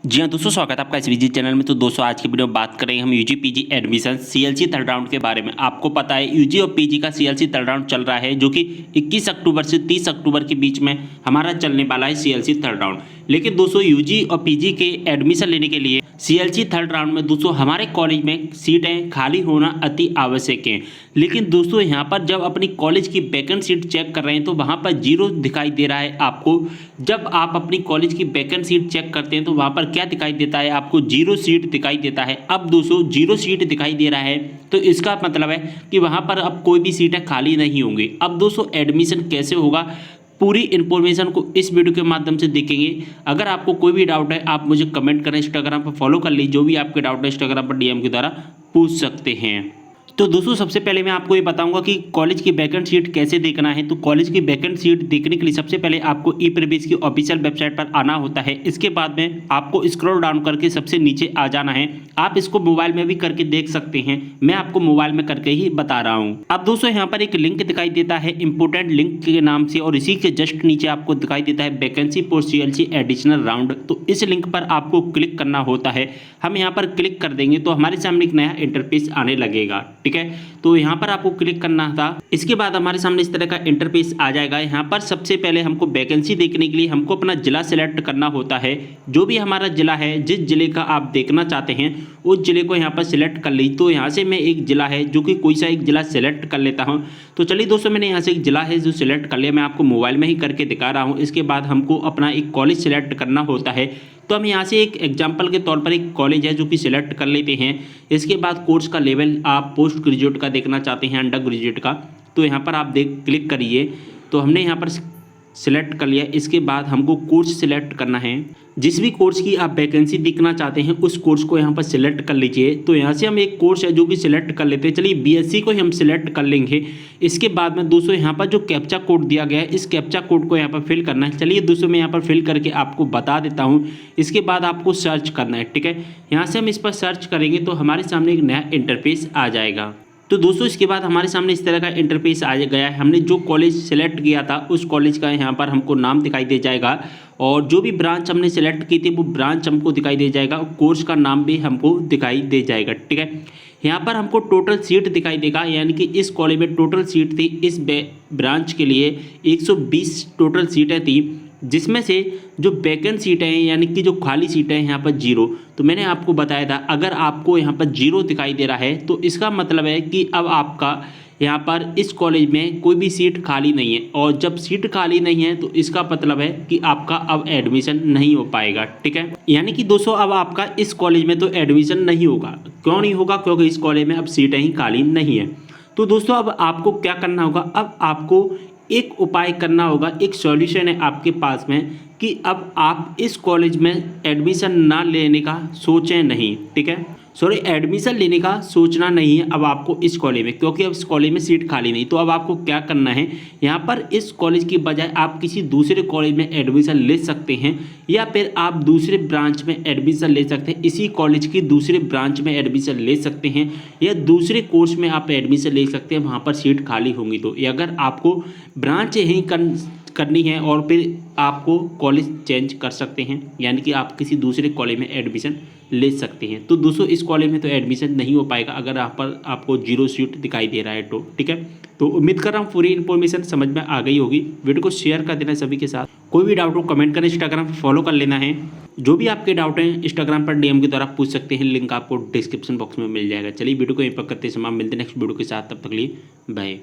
जी हाँ दोस्तों, स्वागत है आपका इस विजिट चैनल में। तो दोस्तों आज की वीडियो में बात करेंगे हम UG PG admission CLC third round के बारे में। आपको पता है यूजी और पीजी का सीएलसी थर्ड राउंड चल रहा है, जो कि 21 अक्टूबर से 30 अक्टूबर के बीच में हमारा चलने वाला है सीएलसी थर्ड राउंड। लेकिन दोस्तों यूजी और पीजी के एडमिशन लेने के लिए सीएलसी थर्ड राउंड में दोस्तों हमारे कॉलेज में सीटें खाली होना अति आवश्यक है। लेकिन दोस्तों यहाँ पर जब अपनी कॉलेज की वैकेंट सीट चेक कर रहे हैं तो वहाँ पर जीरो दिखाई दे रहा है आपको। जब आप अपनी कॉलेज की वैकेंट सीट चेक करते हैं तो वहाँ पर क्या दिखाई देता है आपको? जीरो सीट दिखाई देता है। अब दोस्तों जीरो सीट दिखाई दे रहा है तो इसका मतलब है कि वहाँ पर अब कोई भी सीटें खाली नहीं होंगी। अब दोस्तों एडमिशन कैसे होगा, पूरी इन्फॉर्मेशन को इस वीडियो के माध्यम से देखेंगे। अगर आपको कोई भी डाउट है आप मुझे कमेंट करें, इंस्टाग्राम पर फॉलो कर लीजिए। जो भी आपके डाउट है इंस्टाग्राम पर डीएम के द्वारा पूछ सकते हैं। तो दोस्तों सबसे पहले मैं आपको ये बताऊंगा कि कॉलेज की वैकेंट सीट कैसे देखना है। तो कॉलेज की वैकेंट सीट देखने के लिए सबसे पहले आपको ई प्रवेश की ऑफिशियल वेबसाइट पर आना होता है। इसके बाद में आपको स्क्रॉल डाउन करके सबसे नीचे आ जाना है। आप इसको मोबाइल में भी करके देख सकते हैं, मैं आपको मोबाइल में करके ही बता रहा हूँ। अब दोस्तों यहाँ पर एक लिंक दिखाई देता है इंपोर्टेंट लिंक के नाम से, और इसी के जस्ट नीचे आपको दिखाई देता है vacancy for CLC additional round. तो इस लिंक पर आपको क्लिक करना होता है। हम यहाँ पर क्लिक कर देंगे तो हमारे सामने एक नया इंटरफेस आने लगेगा। ठीक है, तो यहाँ पर आपको क्लिक करना था। इसके बाद हमारे सामने इस तरह का इंटरफेस आ जाएगा। यहाँ पर सबसे पहले हमको वैकेंसी देखने के लिए हमको अपना जिला सेलेक्ट करना होता है। जो भी हमारा जिला है, जिस जिले का आप देखना चाहते हैं उस जिले को यहाँ पर सिलेक्ट कर ली। तो यहाँ से मैं एक जिला है जो कि कोई सा एक जिला सेलेक्ट कर लेता हूँ। तो चलिए दोस्तों मैंने यहाँ से एक जिला है जो सिलेक्ट कर लिया, मैं आपको मोबाइल में ही करके दिखा रहा हूँ। इसके बाद हमको अपना एक कॉलेज सिलेक्ट करना होता है। तो हम यहाँ से एक एग्जाम्पल के तौर पर एक कॉलेज है जो कि सिलेक्ट कर लेते हैं। इसके बाद कोर्स का लेवल आप पोस्ट ग्रेजुएट का देखना चाहते हैं, अंडर ग्रेजुएट का, तो यहाँ पर आप क्लिक करिए। तो हमने यहाँ पर सिलेक्ट कर लिया। इसके बाद हमको कोर्स सिलेक्ट करना है। जिस भी कोर्स की आप वैकेंसी देखना चाहते हैं उस कोर्स को यहाँ पर सिलेक्ट कर लीजिए। तो यहाँ से हम एक कोर्स है जो कि सिलेक्ट कर लेते हैं। चलिए बीएससी को हम सिलेक्ट कर लेंगे। इसके बाद में दोस्तों यहाँ पर जो कैप्चा कोड दिया गया है इस कैप्चा कोड को यहाँ पर फिल करना है। चलिए दोस्तों मैं यहाँ पर फिल करके आपको बता देता हूँ। इसके बाद आपको सर्च करना है। ठीक है, यहाँ से हम इस पर सर्च करेंगे तो हमारे सामने एक नया इंटरफेस आ जाएगा। तो दोस्तों इसके बाद हमारे सामने इस तरह का इंटरफेस आ गया है। हमने जो कॉलेज सेलेक्ट किया था उस कॉलेज का यहाँ पर हमको नाम दिखाई दे जाएगा, और जो भी ब्रांच हमने सेलेक्ट की थी वो ब्रांच हमको दिखाई दे जाएगा, और कोर्स का नाम भी हमको दिखाई दे जाएगा। ठीक है, यहाँ पर हमको टोटल सीट दिखाई देगा, यानी कि इस कॉलेज में टोटल सीट थी इस ब्रांच के लिए 120 टोटल सीटें थी, जिसमें से जो वैकेंट सीटें हैं यानी कि जो खाली सीटें हैं यहाँ पर जीरो। तो मैंने आपको बताया था अगर आपको यहाँ पर जीरो दिखाई दे रहा है तो इसका मतलब है कि अब आपका यहाँ पर इस कॉलेज में कोई भी सीट खाली नहीं है, और जब सीट खाली नहीं है तो इसका मतलब है कि आपका अब एडमिशन नहीं हो पाएगा। ठीक है, यानी कि दोस्तों अब आपका इस कॉलेज में तो एडमिशन नहीं होगा। क्यों नहीं होगा? क्योंकि इस कॉलेज में अब सीटें ही खाली नहीं है। तो दोस्तों अब आपको क्या करना होगा? अब आपको एक उपाय करना होगा, एक सॉल्यूशन है आपके पास में कि अब आप इस कॉलेज में एडमिशन ना लेने का सोचें नहीं। ठीक है, सॉरी, एडमिशन लेने का सोचना नहीं है अब आपको इस कॉलेज में, क्योंकि अब इस कॉलेज में सीट खाली नहीं। तो अब आपको क्या करना है, यहाँ पर इस कॉलेज की बजाय आप किसी दूसरे कॉलेज में एडमिशन ले सकते हैं, या फिर आप दूसरे ब्रांच में एडमिशन ले सकते हैं। इसी कॉलेज की दूसरे ब्रांच में एडमिशन ले सकते हैं, या दूसरे कोर्स में आप एडमिशन ले सकते हैं, वहाँ पर सीट खाली होंगी। तो अगर आपको ब्रांच यहीं करनी है और फिर आपको कॉलेज चेंज कर सकते हैं, यानी कि आप किसी दूसरे कॉलेज में एडमिशन ले सकते हैं। तो दोस्तों इस कॉलेज में तो एडमिशन नहीं हो पाएगा अगर यहाँ पर आपको जीरो सीट दिखाई दे रहा है। तो ठीक है, तो उम्मीद कर रहा हूँ पूरी इन्फॉर्मेशन समझ में आ गई होगी। वीडियो को शेयर कर देना सभी के साथ। कोई भी डाउट हो कमेंट करें, इंस्टाग्राम पर फॉलो कर लेना है। जो भी आपके डाउट हैं इंस्टाग्राम पर डीएम के द्वारा पूछ सकते हैं, लिंक आपको डिस्क्रिप्शन बॉक्स में मिल जाएगा। चलिए वीडियो को यहीं पर करते समय मिलते हैं नेक्स्ट वीडियो के साथ, तब तक के लिए बाय।